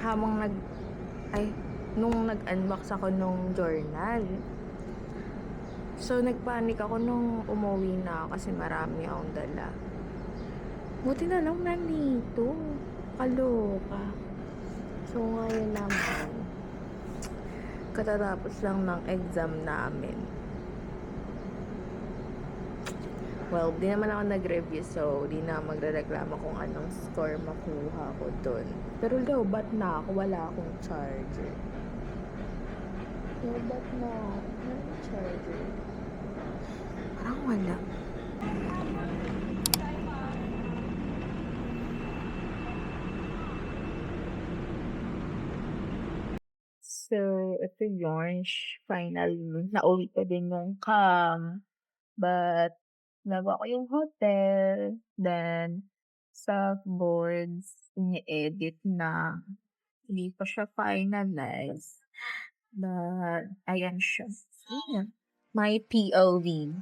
habang nung nag-unbox ako nung journal. So, nagpanik ako nung umuwi na ako kasi marami akong dala. Buti na lang nandito. Kaloka. So, ngayon naman, katatapos lang ng exam namin. Well, di naman ako nag-review, so di na magrereklamo kung anong score makuha ko dun. Pero ba't na ako? Wala akong charger. Ba't na ako? Walang charger. Parang wala. So, ito yun. Finally, nauwi ko din yung cam. But, nagawa ko yung hotel. Then, sa boards, ini-edit na. Hindi pa siya finalize. But, ayan siya. Ayan. My POV.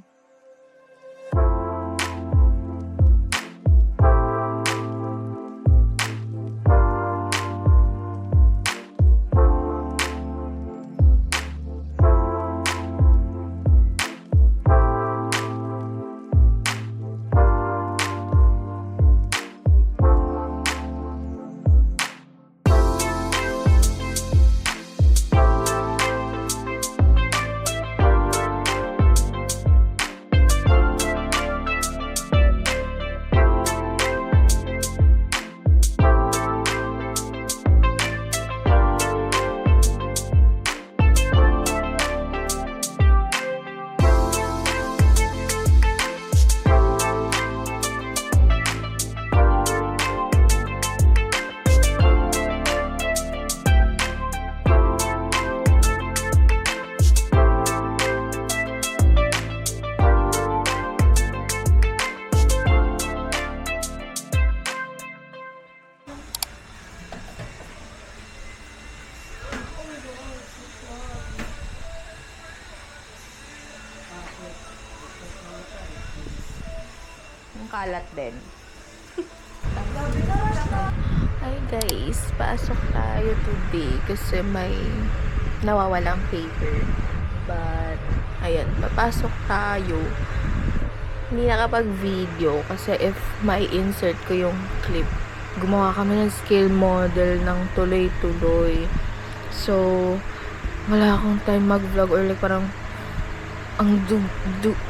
Kalat din. Hi guys, pasok tayo today kasi may nawawalang paper. But, ayan, papasok tayo. Hindi nakapag-video kasi if mai-insert ko yung clip, gumawa kami ng scale model ng tuloy-tuloy. So, wala akong time mag-vlog or like parang ang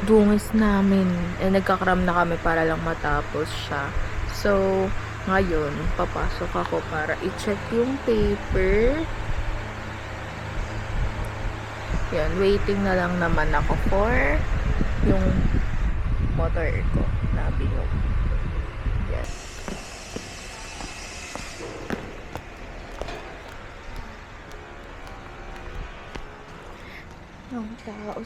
dungis namin. Nagkakram na kami para lang matapos siya. So, ngayon, papasok ako para i-check yung paper. Yan, waiting na lang naman ako for yung motor ko na binog. Yes. Ang tao.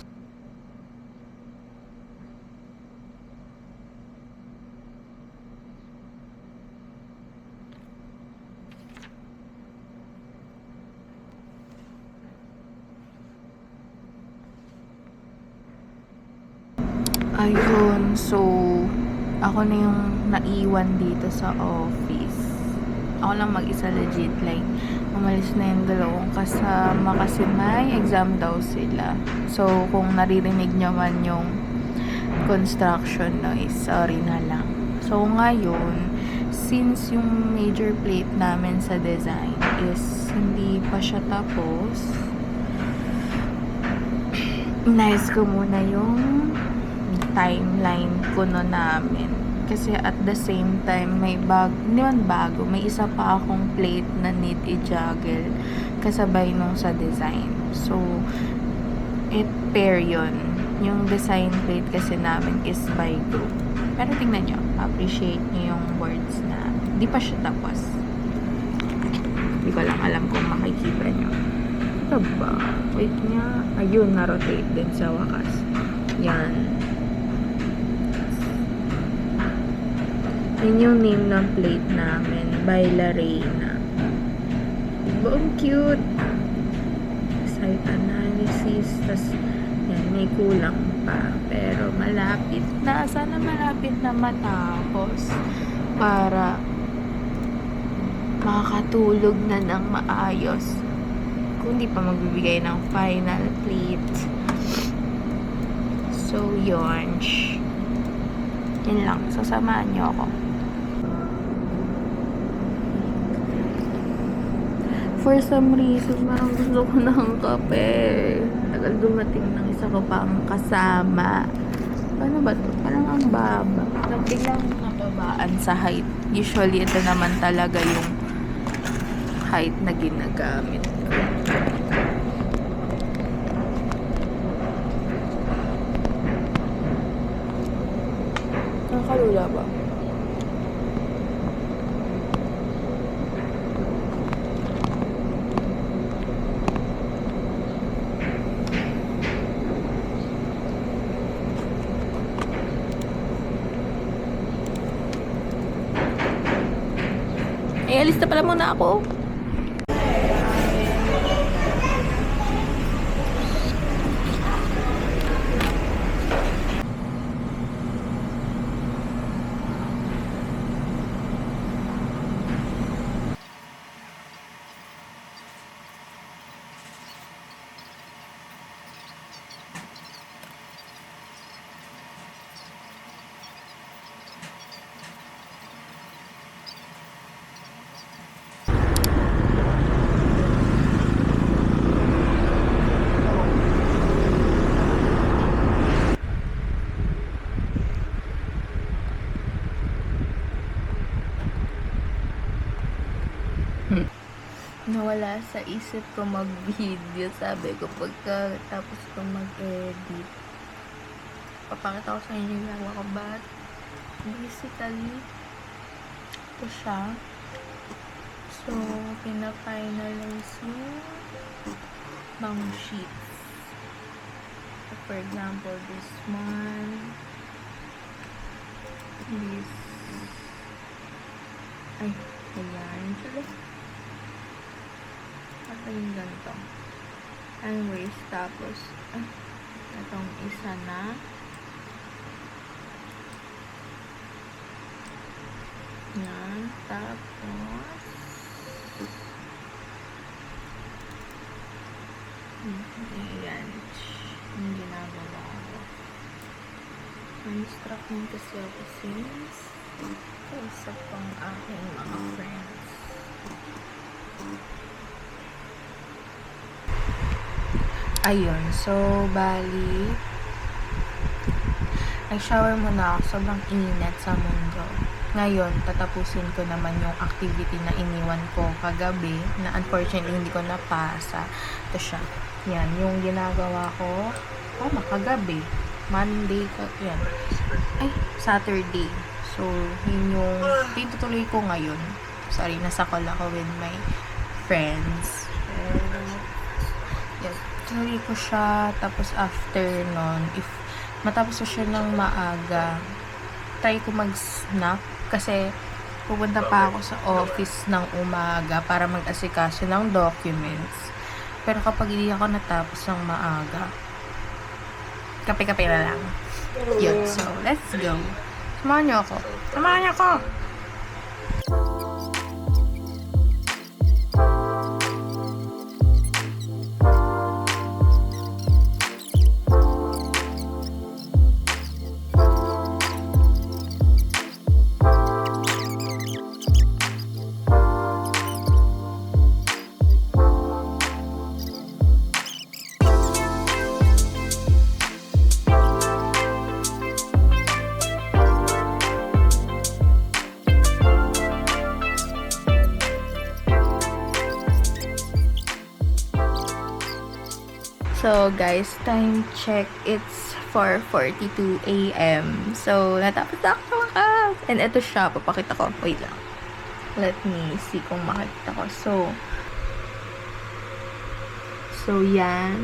Ayun, so ako na yung naiwan dito sa office. Ako lang mag-isa legit, like umalis na yung dalawang kasama kasi may exam daw sila. So kung naririnig nyo man yung construction noise, sorry na lang. So ngayon, since yung major plate namin sa design is hindi pa siya tapos, inayos ko muna yung timeline kuno namin. Kasi at the same time, may may isa pa akong plate na need i-juggle kasabay nung sa design. So, pair yun. Yung design plate kasi namin is by group. Pero tingnan nyo, appreciate nyo yung words na di pa siya tapos. Hindi ko lang alam kung makikita nyo. Ito ba? Wait nga. Ayun, na-rotate din sa wakas. Yan. Yun yung name ng plate namin. By Larena. Diba? Ang cute. Site analysis. Tas, yan, may kulang pa. Pero malapit na. Sana malapit na matapos. Para makakatulog na ng maayos kung di pa magbibigay ng final plate. So, yun. Yun lang. Sasamahan niyo ako. For some reason, parang gusto ko ng kape. Tagal dumating ng isa ko pang kasama. Ano ba to? Parang ang baba. Biglang nababaan sa height. Usually, ito naman talaga yung height na ginagamit ko. Nakakalula ba? Eh, alis na pala muna ako. Nawala sa isip ko mag-video. Sabi ko, pagka tapos ko mag-edit, papakita ko sa inyo yung ginagawa ko. But, basically, ito siya. So, pina-finalize yung bang sheets. So, for example, this one, this, ay, ayan, sila. At yung ganito. Anyways, tapos, itong isa na. Yan. Tapos, ayan. Yung ginagawa ko. Na-distract kasi ako since isa pang aking mga friends. Ayun, so, bali, nag-shower muna ako. Sobrang init sa mundo. Ngayon, tatapusin ko naman yung activity na iniwan ko kagabi, na unfortunately hindi ko napasa. Ito siya. Yan, yung ginagawa ko, kagabi. Monday, yan. Ay, Saturday. So, yun yung tinutuloy ko ngayon. Sorry, nasa call ako with my friends. Yan. Tuloy ko siya, tapos after nun, if matapos ko siya ng maaga, try ko mag-snack kasi pupunta pa ako sa office ng umaga para mag-asikaso ng documents. Pero kapag hindi ako natapos ng maaga, kape-kape na lang. Yun, so let's go. Samahan niyo ako. Samahan niyo ako! So, guys, time check. It's 4:42 a.m. So, natapos na ako sa wakas. And ito siya. Papakita ko. Wait lang. Let me see kung makita ko. So, yan.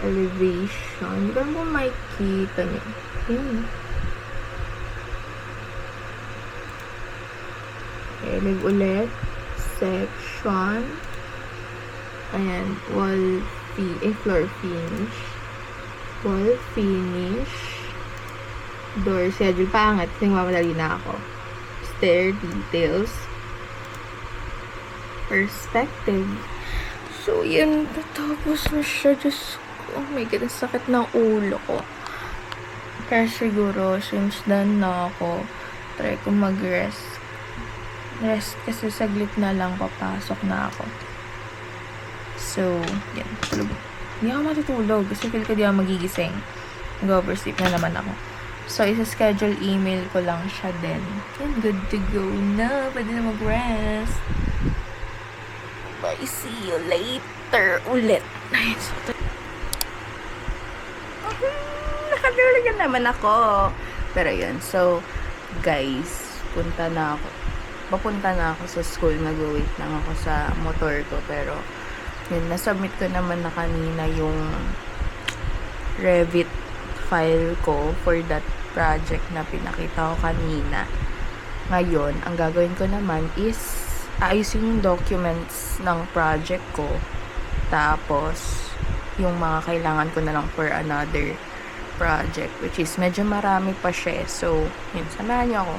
Elevation. Hindi ko alam kung makikita niyo. Yan. Okay, ulit. Section. Ayan, floor finish. Wall finish. Door schedule. Paangat. Kasi mamadali na ako. stair details. Perspective. So, yun. Tapos na siya. Diyos ko. Oh my God. Ang sakit ng ulo ko. Kaya siguro, since done na ako, try ko mag-rest. Rest kasi saglit na lang papasok na ako. So, yan. Tulog. Hindi ako matutulog kasi feel ko di ako magigising. Mag-oversleep na naman ako. So, isa-schedule email ko lang siya din. And good to go na. Pwede na mag-rest. Bye. See you later ulit. Nice. Nakatulog na naman ako. Pero yun. So, guys, papunta na ako sa school. Nag-wait lang ako sa motor ko. Pero, yun, nasubmit ko naman na kanina yung Revit file ko for that project na pinakita ko kanina. Ngayon, ang gagawin ko naman is ayusin yung documents ng project ko. Tapos, yung mga kailangan ko na lang for another project, which is medyo marami pa siya. So, yun, samahan niyo ako.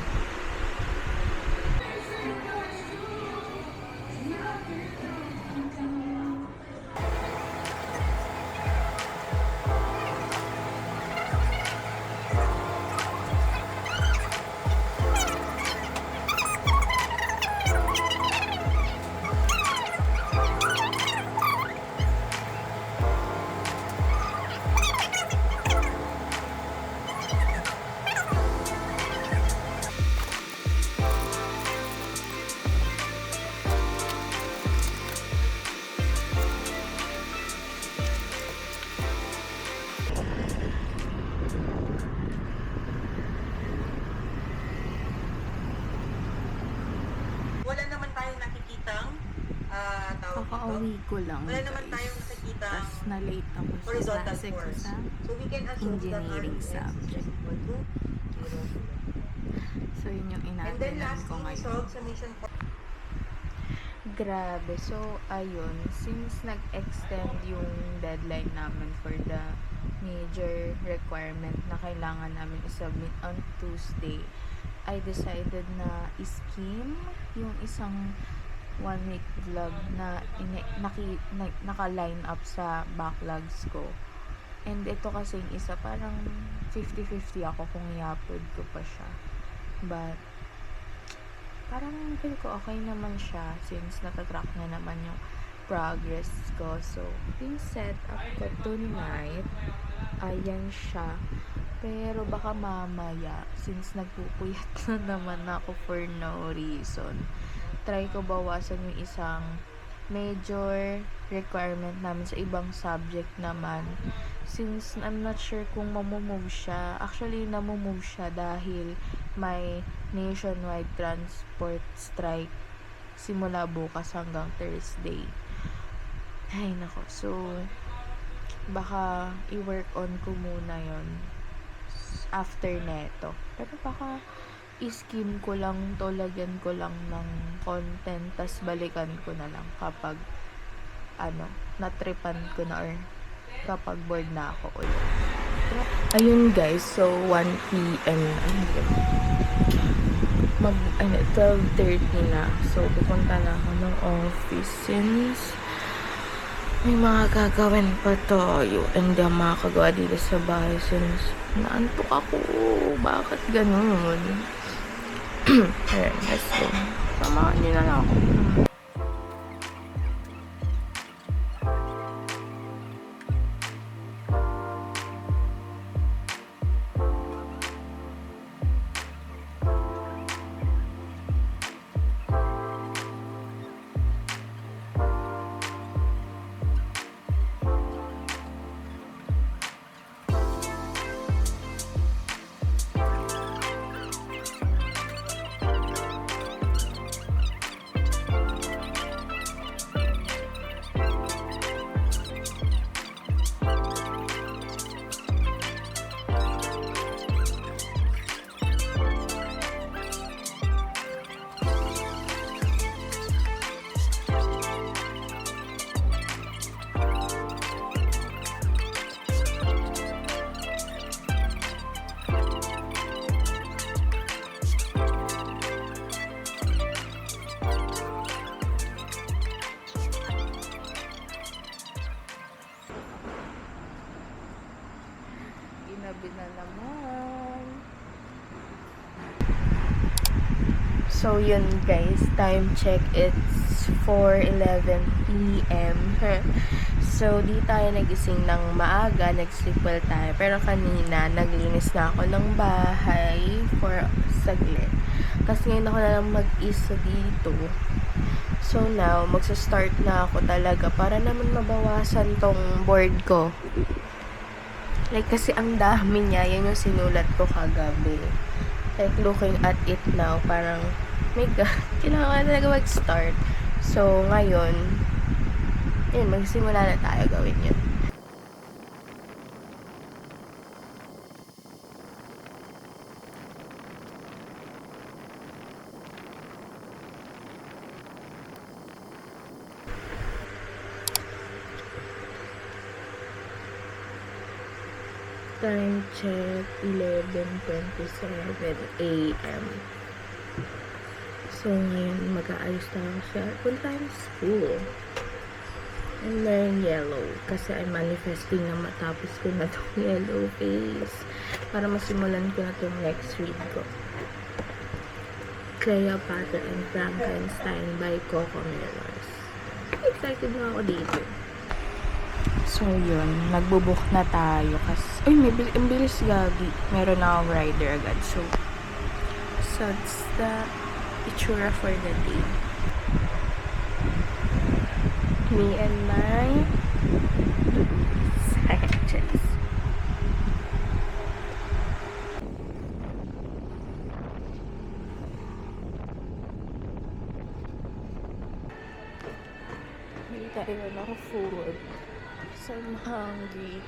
Wala naman tayong nakikitang tawag Kakauwi ko lang, Wala naman guys. tayong nakikitang Tapos na-late ako sa horizontal classic force. sa So we can assume that engineering RES is subject. equal to 0. So, yun yung And then inatinan lastly, ko we ngayon. solve summation for Grabe. So, ayun. Since nag-extend yung deadline namin for the major requirement na kailangan namin i-submit on Tuesday, I decided na i-skim yung isang 1-week vlog na naka-line up sa backlogs ko. And ito kasing isa, parang 50-50 ako kung i-upload ko pa siya. But, parang feel ko okay naman siya since natatrack na naman yung progress ko. So, yung setup ko tonight, ayan siya. Pero baka mamaya, since nagpupuyat na naman ako for no reason, try ko bawasan yung isang major requirement namin sa ibang subject naman. Since I'm not sure kung mamumove siya. Actually, namumove siya dahil may nationwide transport strike simula bukas hanggang Thursday. Ay, nako. So, baka i-work on ko muna yon after neto. Pero baka i-skim ko lang to, lagyan ko lang ng content, tas balikan ko na lang kapag natripan ko na or kapag bored na ako ulit. Ayun guys, so 1 p.m. 12:30 na. So, pupunta na ako ng office since may mga gagawin pa tayo. Hindi ako makakagawa dito sa bahay since naantok ako. Bakit ganun? Ayan, let's go. Samahan niyo na lang ako. So, yun guys, time check, it's 4:11 p.m. So, di tayo nagising ng maaga, nag-sleep well tayo. Pero kanina, naglinis na ako ng bahay for saglit. Kasi ngayon ako na lang mag-isa dito. So, now, magsa-start na ako talaga para naman mabawasan tong board ko. Like, kasi ang dami niya, yan yung sinulat ko kagabi. Like, looking at it now, parang, my God, kailangan talaga mag-start. So, ngayon, yun, magsimula na tayo gawin yun. Time check, 11:27 a.m. So, ngayon, mag-aayos na ako siya. Punta tayo school. I'm wearing yellow. Kasi I'm manifesting na matapos ko na itong yellow face. Para masimulan ko na itong next read ko. Cleopatra and Frankenstein by Coco Mellors. Excited na ako dito. So, yun. Nagbubook na tayo. Kasi, uy, ang bilis gagi. Meron na akong rider agad. So, it's the itsura for the day. Me and my sketches. Hindi tayo na food. So, I'm hungry.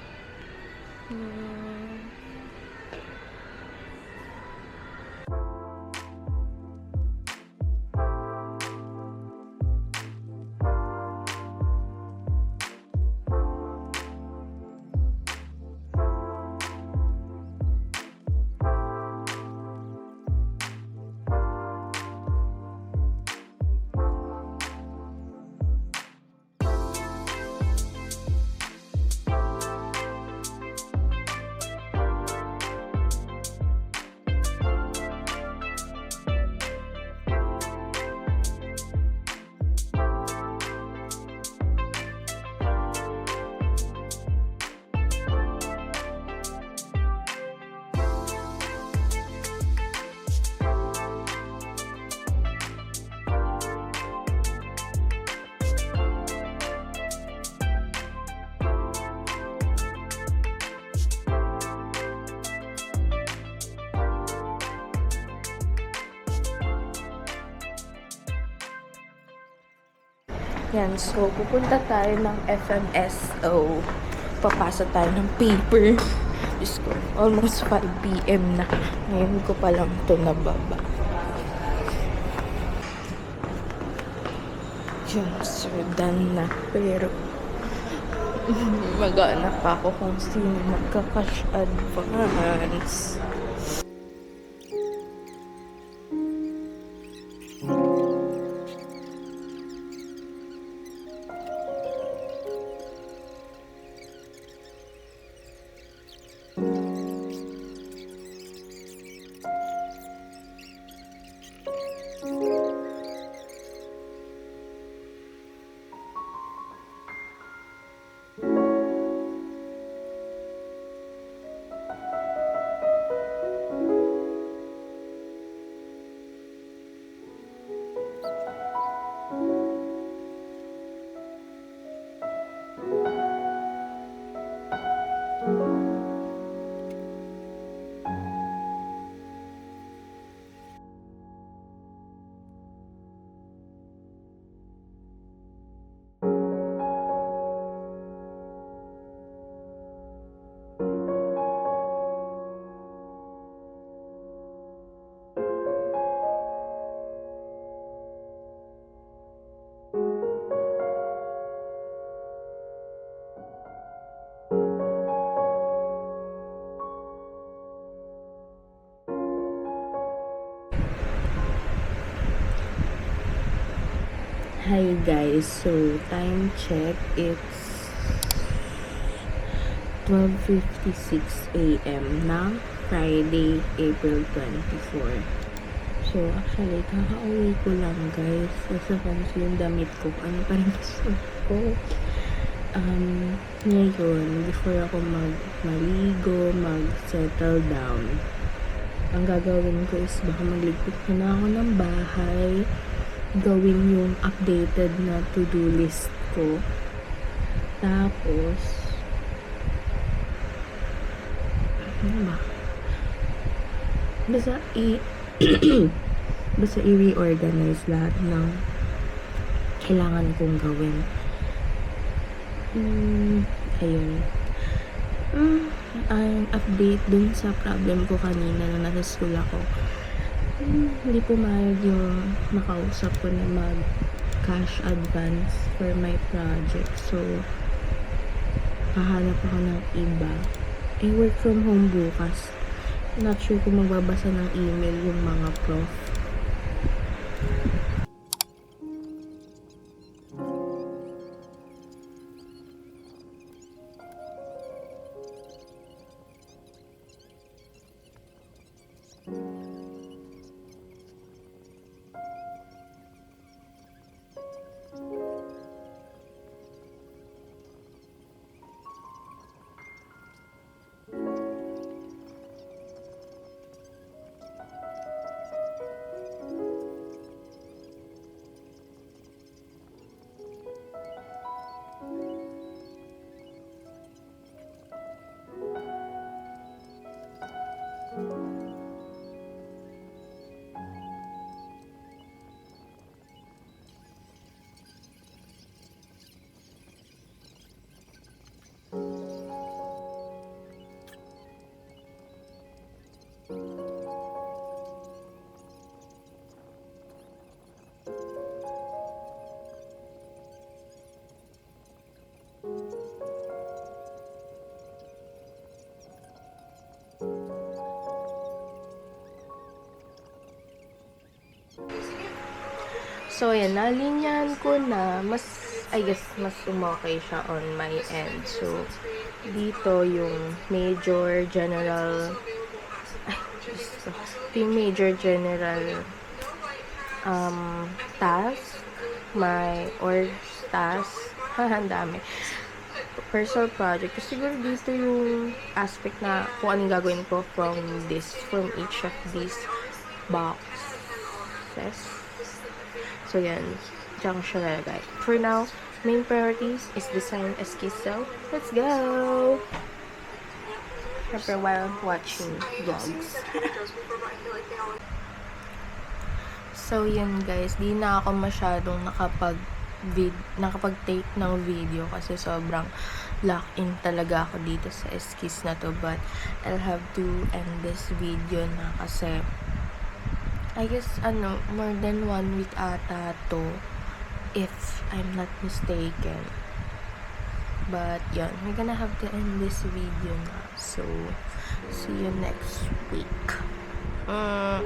Yan, so, pupunta tayo ng FMSO. Papasa tayo ng paper. Diyos ko, almost 5 p.m. na. Ngayon ko pa lang ito nababa. Yan, so, done na. Pero, mag-aanap pa ako kung sino magka-cash advance. Hi guys, so time check, it's 12:56 a.m. na Friday, April 24. So, actually, kakauwi ko lang, guys. Sa yung damit ko, ano pa rin gusto ko. Ngayon, before ako maligo, mag-settle down, ang gagawin ko is baka magligpit na ako ng bahay, gawin yung updated na to-do list ko. Tapos, ano ba? Basta basta i-reorganize lahat ng kailangan kong gawin. Ayun. Ang update dun sa problem ko kanina na nasa school ako. Hindi pumayag yung nakausap ko na mag-cash advance for my project. So, hahanap ako ng iba. Work from home bukas. Not sure kung magbabasa ng email yung mga prof. So, ayan, nalinyan ko na mas umokay siya on my end. So, dito yung major general task, my org task, ang dami. Personal project. So, siguro dito yung aspect na kung anong gagawin ko from each of these boxes. So, yan. Diyan ko siya lalagay. For now, main priorities is design esquisse. So, let's go! Siyempre, while watching vlogs. So, yan guys. Di na ako masyadong nakapag-take ng video kasi sobrang lock-in talaga ako dito sa esquisse na to. But, I'll have to end this video na kasi I guess, more than 1 week ata to, if I'm not mistaken. But, yun, we're gonna have to end this video na. So, see you next week. Bye.